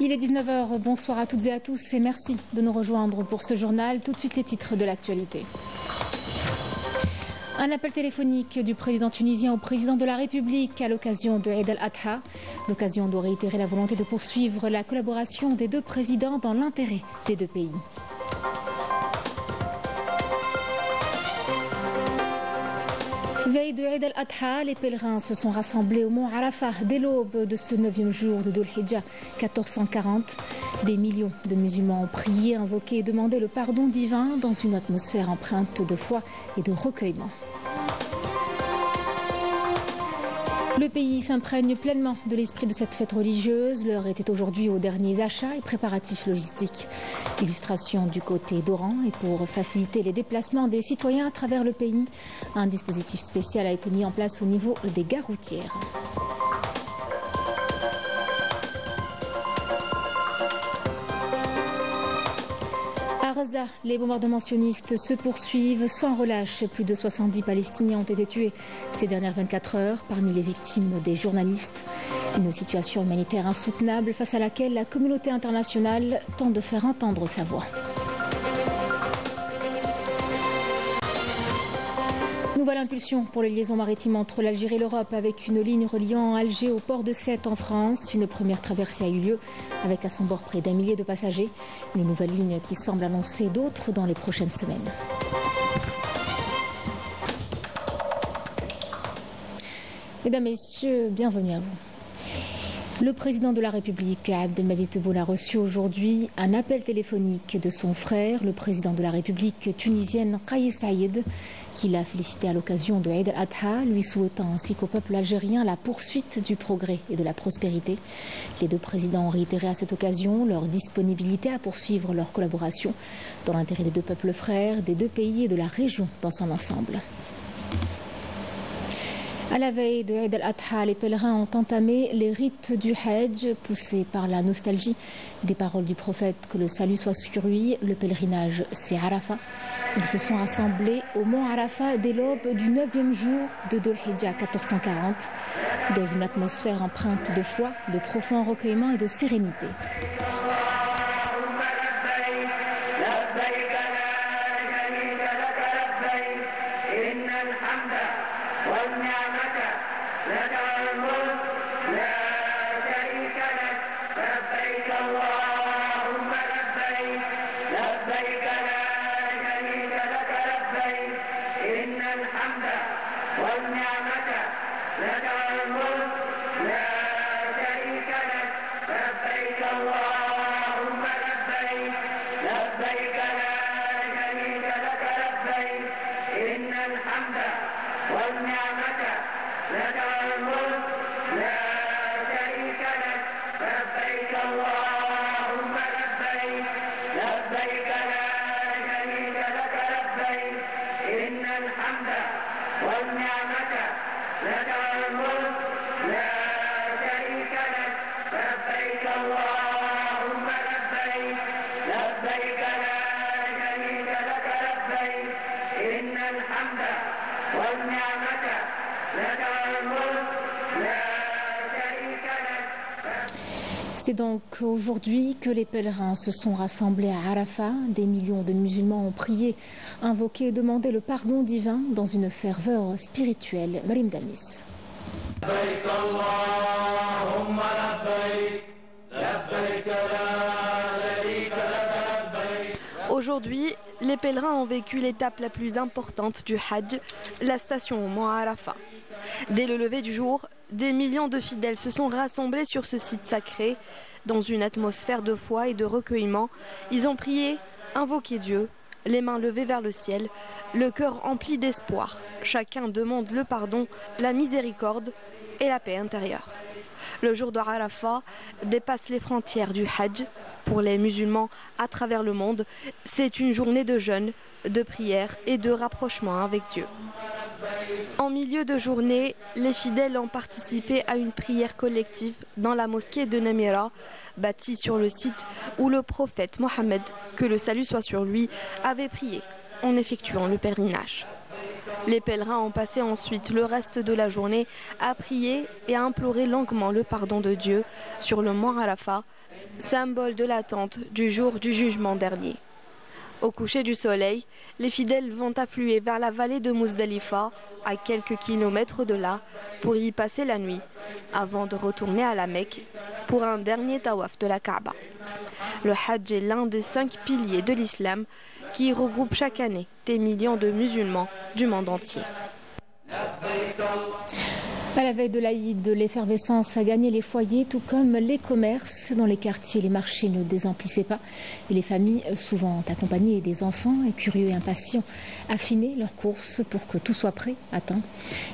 Il est 19 h, bonsoir à toutes et à tous et merci de nous rejoindre pour ce journal. Tout de suite les titres de l'actualité. Un appel téléphonique du président tunisien au président de la République à l'occasion de Eid al-Adha. L'occasion de réitérer la volonté de poursuivre la collaboration des deux présidents dans l'intérêt des deux pays. Veille de Eid al-Adha, les pèlerins se sont rassemblés au mont Arafat dès l'aube de ce 9e jour de Dhul Hijjah 1440. Des millions de musulmans ont prié, invoqué et demandé le pardon divin dans une atmosphère empreinte de foi et de recueillement. Le pays s'imprègne pleinement de l'esprit de cette fête religieuse. L'heure était aujourd'hui aux derniers achats et préparatifs logistiques. Illustration du côté d'Oran et pour faciliter les déplacements des citoyens à travers le pays, un dispositif spécial a été mis en place au niveau des gares routières. À Gaza, les bombardements sionistes se poursuivent sans relâche. Plus de 70 Palestiniens ont été tués ces dernières 24 heures, parmi les victimes des journalistes. Une situation humanitaire insoutenable face à laquelle la communauté internationale tente de faire entendre sa voix. Nouvelle impulsion pour les liaisons maritimes entre l'Algérie et l'Europe avec une ligne reliant Alger au port de Sète en France. Une première traversée a eu lieu avec à son bord près d'1 millier de passagers. Une nouvelle ligne qui semble annoncer d'autres dans les prochaines semaines. Mesdames, Messieurs, bienvenue à vous. Le président de la République, Abdelmadjid Tebboune, a reçu aujourd'hui un appel téléphonique de son frère, le président de la République tunisienne, Kais Saïed, qui l'a félicité à l'occasion de Eid al-Adha, lui souhaitant ainsi qu'au peuple algérien la poursuite du progrès et de la prospérité. Les deux présidents ont réitéré à cette occasion leur disponibilité à poursuivre leur collaboration dans l'intérêt des deux peuples frères, des deux pays et de la région dans son ensemble. À la veille de Eid al-Adha, les pèlerins ont entamé les rites du Hajj, poussés par la nostalgie des paroles du prophète, que le salut soit sur lui. Le pèlerinage, c'est Arafat. Ils se sont rassemblés au mont Arafat dès l'aube du 9e jour de Dhul Hijjah 1440, dans une atmosphère empreinte de foi, de profond recueillement et de sérénité. C'est donc aujourd'hui que les pèlerins se sont rassemblés à Arafat. Des millions de musulmans ont prié, invoqué et demandé le pardon divin dans une ferveur spirituelle. Marim Damis. Aujourd'hui, les pèlerins ont vécu l'étape la plus importante du Hajj, la station au mont Arafat. Dès le lever du jour, des millions de fidèles se sont rassemblés sur ce site sacré. Dans une atmosphère de foi et de recueillement, ils ont prié, invoqué Dieu, les mains levées vers le ciel, le cœur empli d'espoir. Chacun demande le pardon, la miséricorde et la paix intérieure. Le jour de Arafat dépasse les frontières du Hajj. Pour les musulmans à travers le monde, c'est une journée de jeûne, de prière et de rapprochement avec Dieu. En milieu de journée, les fidèles ont participé à une prière collective dans la mosquée de Namira, bâtie sur le site où le prophète Mohammed, que le salut soit sur lui, avait prié en effectuant le pèlerinage. Les pèlerins ont passé ensuite le reste de la journée à prier et à implorer longuement le pardon de Dieu sur le mont Arafat, symbole de l'attente du jour du jugement dernier. Au coucher du soleil, les fidèles vont affluer vers la vallée de Muzdalifa, à quelques kilomètres de là, pour y passer la nuit, avant de retourner à la Mecque pour un dernier tawaf de la Kaaba. Le Hajj est l'un des 5 piliers de l'islam qui regroupe chaque année des millions de musulmans du monde entier. À la veille de l'Aïd, l'effervescence a gagné les foyers, tout comme les commerces. Dans les quartiers, les marchés ne désemplissaient pas. Et les familles, souvent accompagnées des enfants et curieux et impatients, affinaient leurs courses pour que tout soit prêt à temps.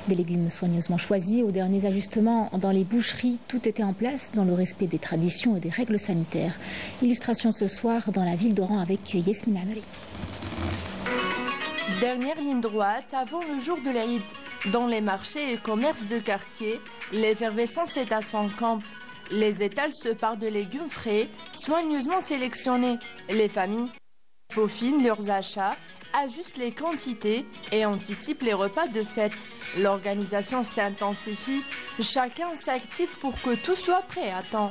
Des légumes soigneusement choisis, aux derniers ajustements dans les boucheries, tout était en place dans le respect des traditions et des règles sanitaires. Illustration ce soir dans la ville d'Oran avec Yasmina Amri. Dernière ligne droite avant le jour de l'Aïd. Dans les marchés et commerces de quartier, l'effervescence est à son camp. Les étals se parent de légumes frais, soigneusement sélectionnés. Les familles peaufinent leurs achats, ajustent les quantités et anticipent les repas de fête. L'organisation s'intensifie, chacun s'active pour que tout soit prêt à temps.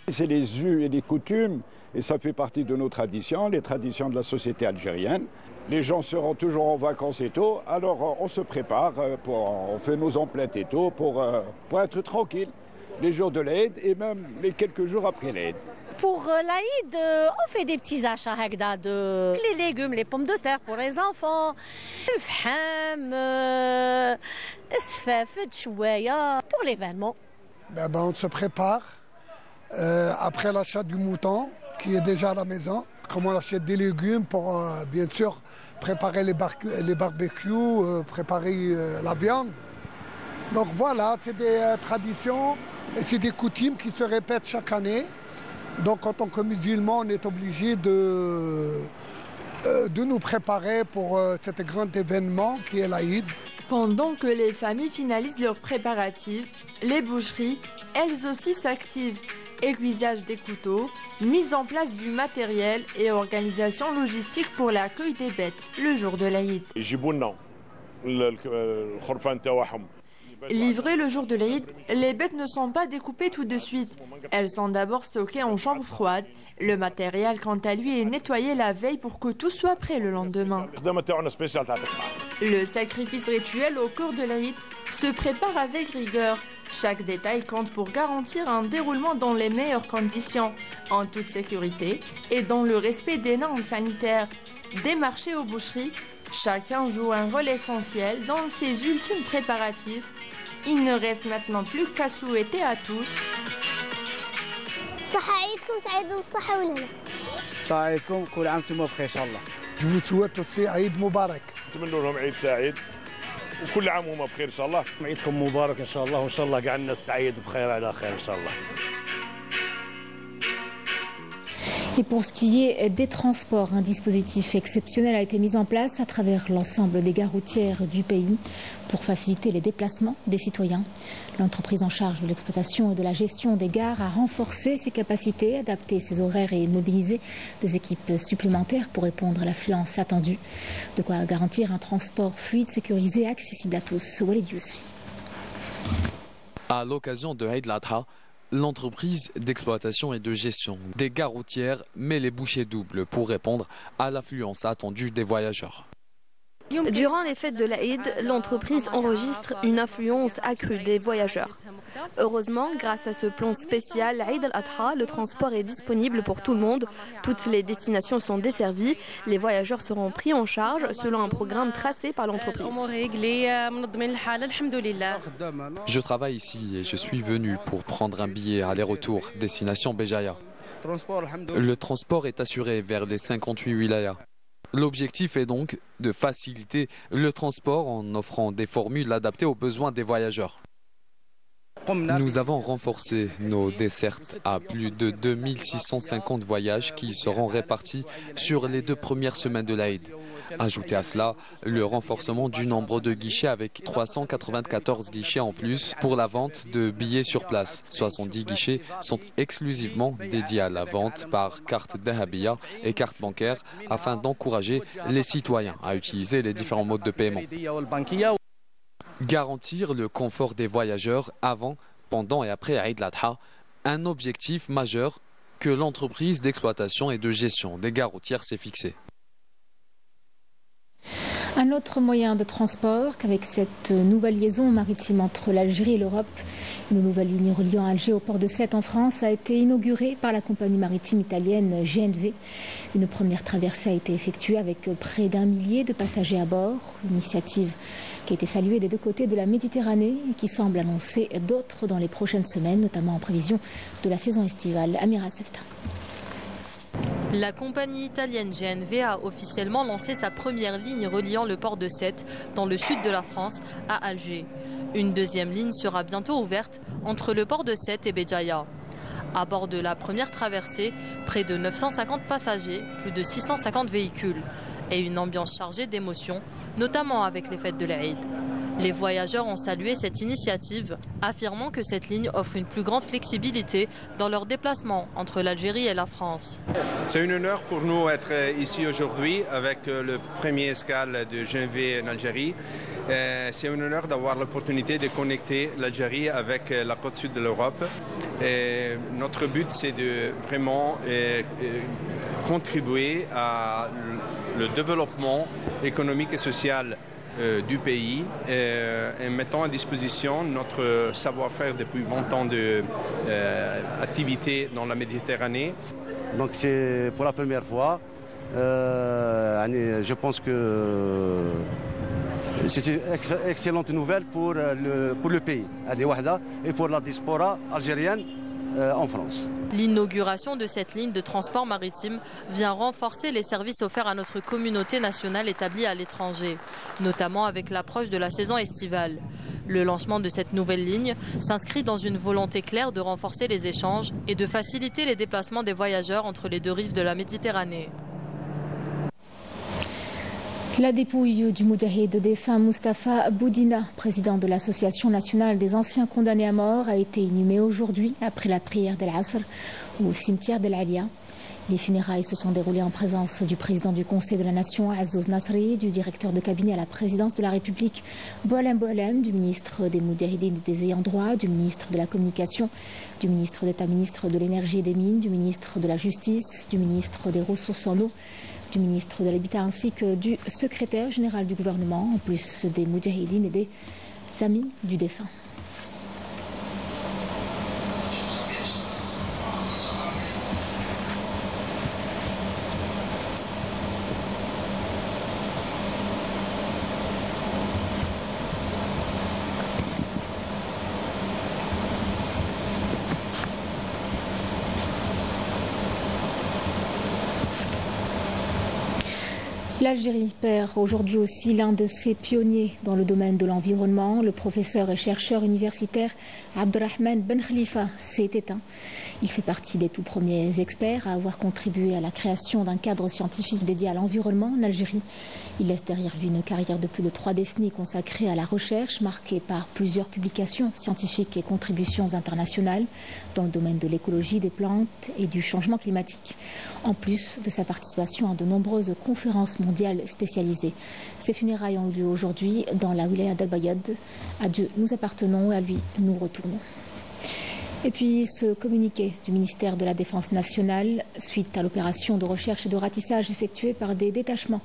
C'est les us et les coutumes, et ça fait partie de nos traditions, les traditions de la société algérienne. Les gens seront toujours en vacances et tout, alors on se prépare, on fait nos emplettes et tout pour être tranquille les jours de l'Aïd et même les quelques jours après l'Aïd. Pour l'Aïd, on fait des petits achats de les légumes, les pommes de terre pour les enfants, le fham, pour l'événement. On se prépare après l'achat du mouton qui est déjà à la maison. Comme on achète des légumes pour, bien sûr, préparer les barbecues, préparer la viande. Donc voilà, c'est des traditions et c'est des coutumes qui se répètent chaque année. Donc en tant que musulmans, on est obligé de nous préparer pour cet grand événement qui est l'Aïd. Pendant que les familles finalisent leurs préparatifs, les boucheries, elles aussi s'activent. Aiguisage des couteaux, mise en place du matériel et organisation logistique pour l'accueil des bêtes le jour de l'Aïd. Livrées le jour de l'Aïd, les bêtes ne sont pas découpées tout de suite. Elles sont d'abord stockées en chambre froide. Le matériel, quant à lui, est nettoyé la veille pour que tout soit prêt le lendemain. Le sacrifice rituel au cours de l'Aïd se prépare avec rigueur. Chaque détail compte pour garantir un déroulement dans les meilleures conditions, en toute sécurité et dans le respect des normes sanitaires. Des marchés aux boucheries, chacun joue un rôle essentiel dans ses ultimes préparatifs. Il ne reste maintenant plus qu'à souhaiter à tous. Je vous souhaite aussi Aïd Moubarak. وكل عام وهم بخير ان شاء الله. عيدكم مبارك ان شاء الله وان شاء الله قعدنا سعيد بخير على خير ان شاء الله. Et pour ce qui est des transports, un dispositif exceptionnel a été mis en place à travers l'ensemble des gares routières du pays pour faciliter les déplacements des citoyens. L'entreprise en charge de l'exploitation et de la gestion des gares a renforcé ses capacités, adapté ses horaires et mobilisé des équipes supplémentaires pour répondre à l'affluence attendue. De quoi garantir un transport fluide, sécurisé et accessible à tous. Walid Yousfi. À l'occasion de Eid al-Adha, l'entreprise d'exploitation et de gestion des gares routières met les bouchées doubles pour répondre à l'affluence attendue des voyageurs. Durant les fêtes de l'Aïd, l'entreprise enregistre une affluence accrue des voyageurs. Heureusement, grâce à ce plan spécial Eid al-Adha, le transport est disponible pour tout le monde. Toutes les destinations sont desservies. Les voyageurs seront pris en charge selon un programme tracé par l'entreprise. Je travaille ici et je suis venu pour prendre un billet aller-retour destination Béjaïa. Le transport est assuré vers les 58 wilayas. L'objectif est donc de faciliter le transport en offrant des formules adaptées aux besoins des voyageurs. Nous avons renforcé nos dessertes à plus de 2650 voyages qui seront répartis sur les 2 premières semaines de l'Aïd. Ajoutez à cela le renforcement du nombre de guichets avec 394 guichets en plus pour la vente de billets sur place. 70 guichets sont exclusivement dédiés à la vente par carte Dahabia et carte bancaire afin d'encourager les citoyens à utiliser les différents modes de paiement. Garantir le confort des voyageurs avant, pendant et après Aïd al-Adha, un objectif majeur que l'entreprise d'exploitation et de gestion des gares routières s'est fixé. Un autre moyen de transport qu'avec cette nouvelle liaison maritime entre l'Algérie et l'Europe, une nouvelle ligne reliant Alger au port de Sète en France a été inaugurée par la compagnie maritime italienne GNV. Une première traversée a été effectuée avec près d'1 millier de passagers à bord. Une initiative qui a été saluée des 2 côtés de la Méditerranée et qui semble annoncer d'autres dans les prochaines semaines, notamment en prévision de la saison estivale. Amira Sefta. La compagnie italienne GNV a officiellement lancé sa première ligne reliant le port de Sète dans le sud de la France à Alger. Une deuxième ligne sera bientôt ouverte entre le port de Sète et Béjaïa. À bord de la première traversée, près de 950 passagers, plus de 650 véhicules et une ambiance chargée d'émotions, notamment avec les fêtes de l'Aïd. Les voyageurs ont salué cette initiative, affirmant que cette ligne offre une plus grande flexibilité dans leurs déplacements entre l'Algérie et la France. C'est un honneur pour nous d'être ici aujourd'hui avec le premier escale de GNV en Algérie. C'est un honneur d'avoir l'opportunité de connecter l'Algérie avec la côte sud de l'Europe. Notre but, c'est de vraiment contribuer à le développement économique et social du pays et mettant à disposition notre savoir-faire depuis 20 ans d'activité dans la Méditerranée. Donc c'est pour la première fois. Je pense que c'est une excellente nouvelle pour le pays, et pour la diaspora algérienne en France. L'inauguration de cette ligne de transport maritime vient renforcer les services offerts à notre communauté nationale établie à l'étranger, notamment avec l'approche de la saison estivale. Le lancement de cette nouvelle ligne s'inscrit dans une volonté claire de renforcer les échanges et de faciliter les déplacements des voyageurs entre les 2 rives de la Méditerranée. La dépouille du moudjahid défunt Mustapha Boudina, président de l'Association nationale des anciens condamnés à mort, a été inhumée aujourd'hui après la prière d'El Asr au cimetière d'El Alia. Les funérailles se sont déroulées en présence du président du Conseil de la Nation, Azzouz Nasri, du directeur de cabinet à la présidence de la République, Boualem Boualem, du ministre des Moudjahidines et des Ayants droit, du ministre de la Communication, du ministre d'État, ministre de l'Énergie et des Mines, du ministre de la Justice, du ministre des Ressources en eau, du ministre de l'Habitat ainsi que du secrétaire général du gouvernement, en plus des Moudjahidines et des amis du défunt. L'Algérie perd aujourd'hui aussi l'un de ses pionniers dans le domaine de l'environnement. Le professeur et chercheur universitaire Abdelrahman Ben Khalifa s'est éteint. Il fait partie des tout premiers experts à avoir contribué à la création d'un cadre scientifique dédié à l'environnement en Algérie. Il laisse derrière lui une carrière de plus de 3 décennies consacrée à la recherche, marquée par plusieurs publications scientifiques et contributions internationales dans le domaine de l'écologie des plantes et du changement climatique, en plus de sa participation à de nombreuses conférences mondiales spécialisées. Ces funérailles ont eu lieu aujourd'hui dans la wilaya d'Al Bayad. À Dieu nous appartenons et à lui nous retournons. Et puis ce communiqué du ministère de la Défense nationale suite à l'opération de recherche et de ratissage effectuée par des détachements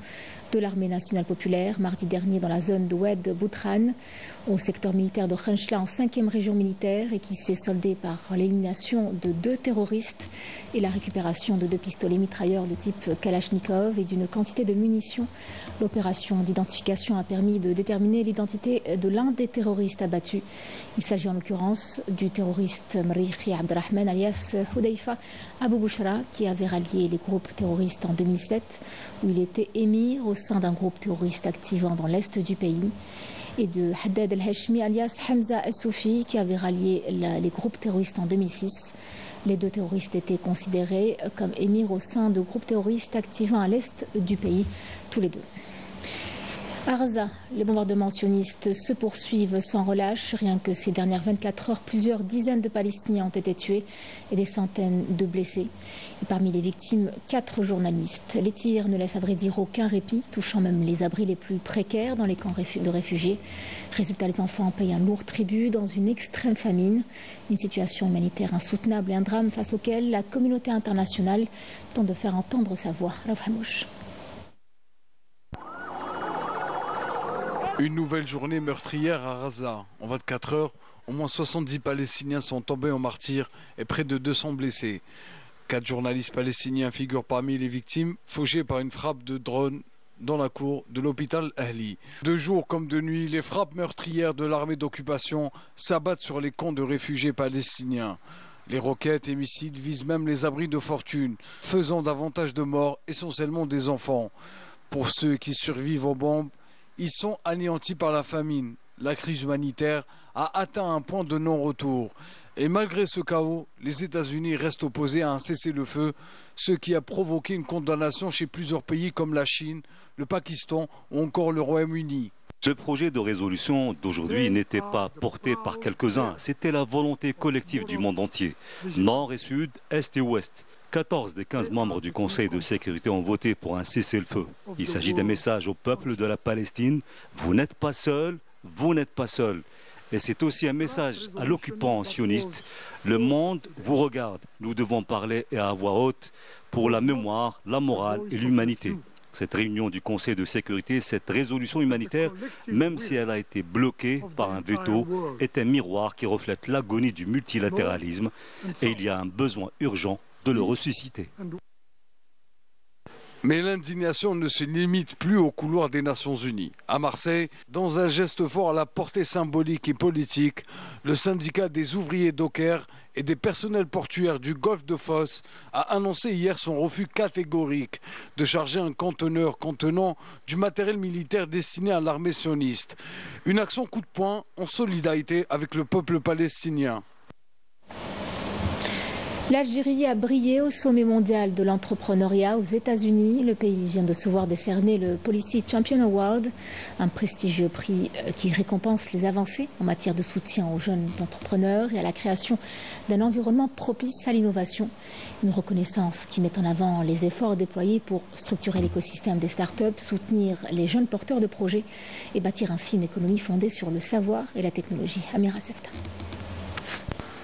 de l'armée nationale populaire mardi dernier dans la zone de Oued Boutran au secteur militaire de Khenchla en 5e région militaire et qui s'est soldée par l'élimination de 2 terroristes et la récupération de 2 pistolets mitrailleurs de type Kalachnikov et d'une quantité de munitions. L'opération d'identification a permis de déterminer l'identité de l'un des terroristes abattus. Il s'agit en l'occurrence du terroriste Mrihi Abdelrahman alias Hudayfa Abou Bouchra qui avait rallié les groupes terroristes en 2007 où il était émir au sein d'un groupe terroriste activant dans l'est du pays. et de Haddad el-Hashmi alias Hamza el-Soufi qui avait rallié les groupes terroristes en 2006. Les deux terroristes étaient considérés comme émirs au sein de groupes terroristes activant à l'est du pays, tous les deux. À Gaza, les bombardements sionistes se poursuivent sans relâche. Rien que ces dernières 24 heures, plusieurs dizaines de Palestiniens ont été tués et des centaines de blessés. Et parmi les victimes, 4 journalistes. Les tirs ne laissent à vrai dire aucun répit, touchant même les abris les plus précaires dans les camps de réfugiés. Résultat, les enfants payent un lourd tribut dans une extrême famine. Une situation humanitaire insoutenable et un drame face auquel la communauté internationale tente de faire entendre sa voix. Raouf Hamouche. Une nouvelle journée meurtrière à Gaza. En 24 heures, au moins 70 Palestiniens sont tombés en martyrs et près de 200 blessés. 4 journalistes palestiniens figurent parmi les victimes, fauchés par une frappe de drone dans la cour de l'hôpital Ahli. De jour comme de nuit, les frappes meurtrières de l'armée d'occupation s'abattent sur les camps de réfugiés palestiniens. Les roquettes et missiles visent même les abris de fortune, faisant davantage de morts, essentiellement des enfants. Pour ceux qui survivent aux bombes, ils sont anéantis par la famine. La crise humanitaire a atteint un point de non-retour. Et malgré ce chaos, les États-Unis restent opposés à un cessez-le-feu, ce qui a provoqué une condamnation chez plusieurs pays comme la Chine, le Pakistan ou encore le Royaume-Uni. Ce projet de résolution d'aujourd'hui n'était pas porté par quelques-uns, c'était la volonté collective du monde entier, nord et sud, est et ouest. 14 des 15 membres du Conseil de sécurité ont voté pour un cessez-le-feu. Il s'agit d'un message au peuple de la Palestine, vous n'êtes pas seul, vous n'êtes pas seul. Et c'est aussi un message à l'occupant sioniste, le monde vous regarde, nous devons parler et à voix haute pour la mémoire, la morale et l'humanité. Cette réunion du Conseil de sécurité, cette résolution humanitaire, même si elle a été bloquée par un veto, est un miroir qui reflète l'agonie du multilatéralisme et il y a un besoin urgent de le ressusciter. Mais l'indignation ne se limite plus au couloir des Nations Unies. À Marseille, dans un geste fort à la portée symbolique et politique, le syndicat des ouvriers dockers et des personnels portuaires du golfe de Fos a annoncé hier son refus catégorique de charger un conteneur contenant du matériel militaire destiné à l'armée sioniste. Une action coup de poing en solidarité avec le peuple palestinien. L'Algérie a brillé au sommet mondial de l'entrepreneuriat aux États-Unis. Le pays vient de se voir décerner le Policy Champion Award, un prestigieux prix qui récompense les avancées en matière de soutien aux jeunes entrepreneurs et à la création d'un environnement propice à l'innovation. Une reconnaissance qui met en avant les efforts déployés pour structurer l'écosystème des startups, soutenir les jeunes porteurs de projets et bâtir ainsi une économie fondée sur le savoir et la technologie. Amira Sefta.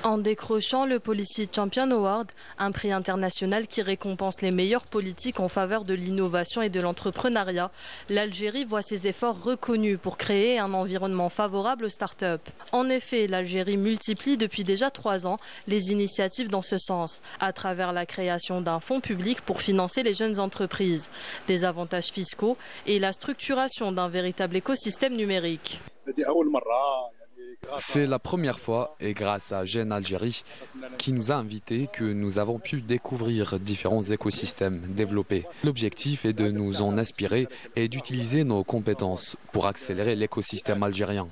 En décrochant le Policy Champion Award, un prix international qui récompense les meilleures politiques en faveur de l'innovation et de l'entrepreneuriat, l'Algérie voit ses efforts reconnus pour créer un environnement favorable aux startups. En effet, l'Algérie multiplie depuis déjà 3 ans les initiatives dans ce sens, à travers la création d'un fonds public pour financer les jeunes entreprises, des avantages fiscaux et la structuration d'un véritable écosystème numérique. C'est la première fois, et grâce à Jeune Algérie, qui nous a invités, que nous avons pu découvrir différents écosystèmes développés. L'objectif est de nous en inspirer et d'utiliser nos compétences pour accélérer l'écosystème algérien.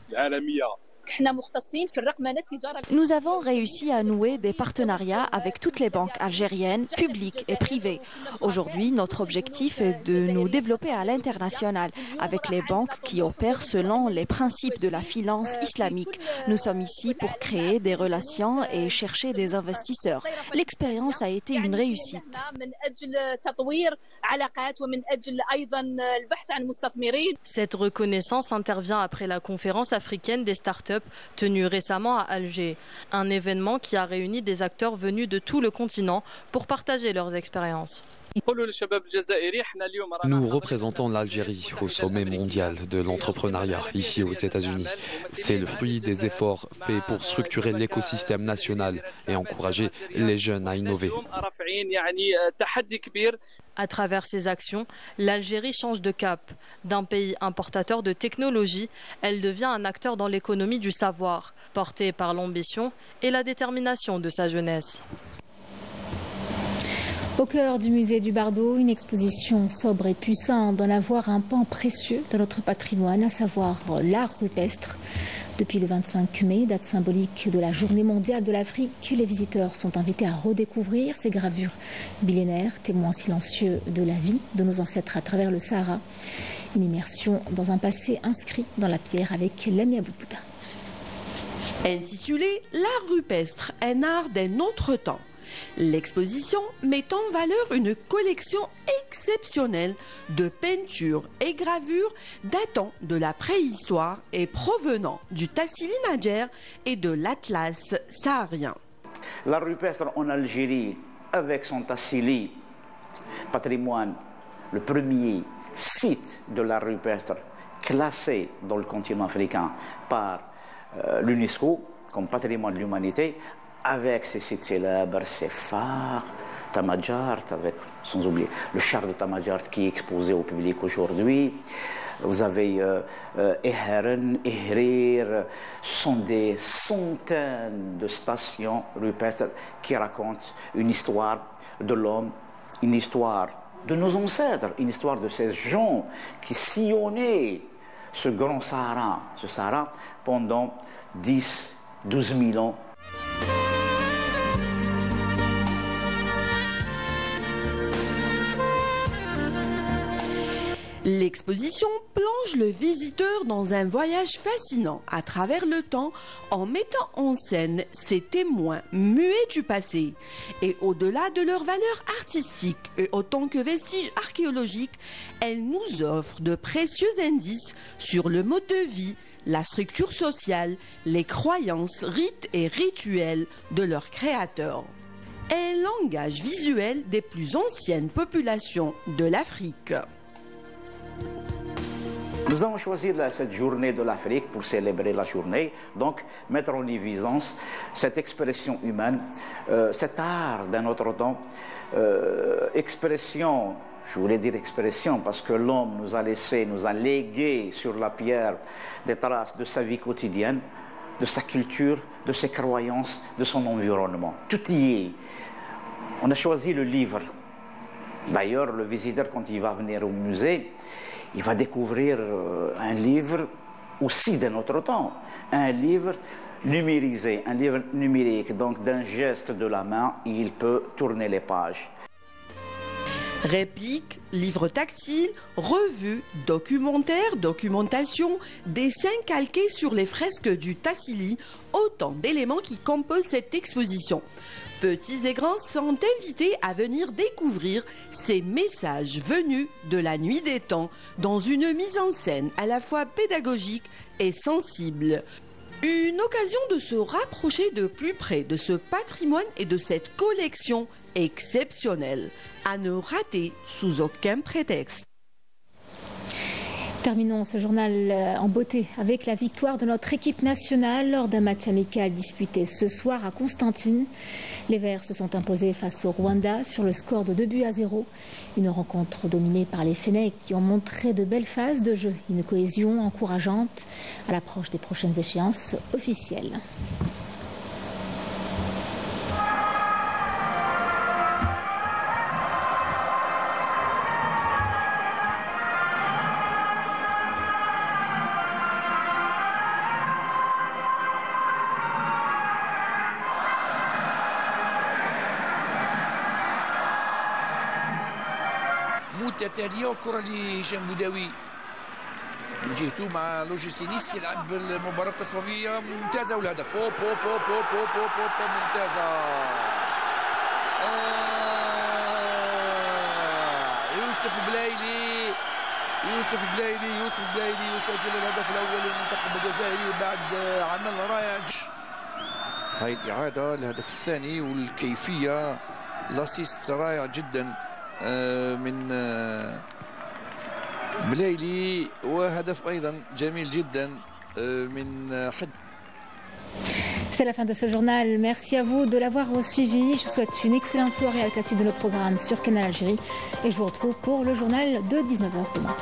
Nous avons réussi à nouer des partenariats avec toutes les banques algériennes, publiques et privées. Aujourd'hui, notre objectif est de nous développer à l'international avec les banques qui opèrent selon les principes de la finance islamique. Nous sommes ici pour créer des relations et chercher des investisseurs. L'expérience a été une réussite. Cette reconnaissance intervient après la conférence africaine des startups tenue récemment à Alger, un événement qui a réuni des acteurs venus de tout le continent pour partager leurs expériences. Nous représentons l'Algérie au sommet mondial de l'entrepreneuriat ici aux États-Unis. C'est le fruit des efforts faits pour structurer l'écosystème national et encourager les jeunes à innover. À travers ces actions, l'Algérie change de cap. D'un pays importateur de technologie, elle devient un acteur dans l'économie du savoir, portée par l'ambition et la détermination de sa jeunesse. Au cœur du musée du Bardo, une exposition sobre et puissante d'en avoir un pan précieux de notre patrimoine, à savoir l'art rupestre. Depuis le 25 mai, date symbolique de la Journée mondiale de l'Afrique, les visiteurs sont invités à redécouvrir ces gravures millénaires, témoins silencieux de la vie de nos ancêtres à travers le Sahara. Une immersion dans un passé inscrit dans la pierre avec Lamia Boudbouda. Intitulée L'art rupestre, un art d'un autre temps. L'exposition met en valeur une collection exceptionnelle de peintures et gravures datant de la préhistoire et provenant du Tassili Nadjer et de l'Atlas saharien. L'art rupestre en Algérie, avec son Tassili, patrimoine, le premier site de l'art rupestre classé dans le continent africain par l'UNESCO comme patrimoine de l'humanité, avec ses sites célèbres, ses phares, Tamajart, avec, sans oublier le char de Tamajart qui est exposé au public aujourd'hui. Vous avez Eheren, Ehrir, ce sont des centaines de stations rupestres qui racontent une histoire de l'homme, une histoire de nos ancêtres, une histoire de ces gens qui sillonnaient ce grand Sahara, pendant 10, 12 000 ans. L'exposition plonge le visiteur dans un voyage fascinant à travers le temps en mettant en scène ces témoins muets du passé. Et au-delà de leur valeur artistique et autant que vestige archéologique, elle nous offre de précieux indices sur le mode de vie, la structure sociale, les croyances, rites et rituels de leurs créateurs. Un langage visuel des plus anciennes populations de l'Afrique. Nous avons choisi cette journée de l'Afrique pour célébrer la journée, donc mettre en évidence cette expression humaine, cet art d'un autre temps, expression, je voulais dire expression parce que l'homme nous a laissé, nous a légué sur la pierre des traces de sa vie quotidienne, de sa culture, de ses croyances, de son environnement. Tout y est. On a choisi le livre. D'ailleurs, le visiteur, quand il va venir au musée, il va découvrir un livre aussi d'un autre temps, un livre numérisé, un livre numérique, donc d'un geste de la main, il peut tourner les pages. Répliques, livres tactiles, revues, documentaires, documentation, dessins calqués sur les fresques du Tassili, autant d'éléments qui composent cette exposition. Petits et grands sont invités à venir découvrir ces messages venus de la nuit des temps dans une mise en scène à la fois pédagogique et sensible. Une occasion de se rapprocher de plus près de ce patrimoine et de cette collection exceptionnelle, à ne rater sous aucun prétexte. Terminons ce journal en beauté avec la victoire de notre équipe nationale lors d'un match amical disputé ce soir à Constantine. Les Verts se sont imposés face au Rwanda sur le score de 2-0. Une rencontre dominée par les Fennecs qui ont montré de belles phases de jeu, une cohésion encourageante à l'approche des prochaines échéances officielles. متتالية وكرة لهشام بوداوي من جهته مع لوجيسينيس يلعب المباراة التصفية ممتازة والهدف هوب هوب هوب هوب هوب هوب هوب ممتازة يوسف بلايلي يسجل الهدف الأول للمنتخب الجزائري بعد عمل رائع. هاي الإعادة الهدف الثاني والكيفية لاسيست رائع جدا من بلايلي وهدف أيضا جميل جدا من حد. C'est la fin de ce journal. Merci à vous de l'avoir suivi. Je vous souhaite une excellente soirée avec la suite de notre programme sur Canal Algérie. Et je vous retrouve pour le journal de 19h demain.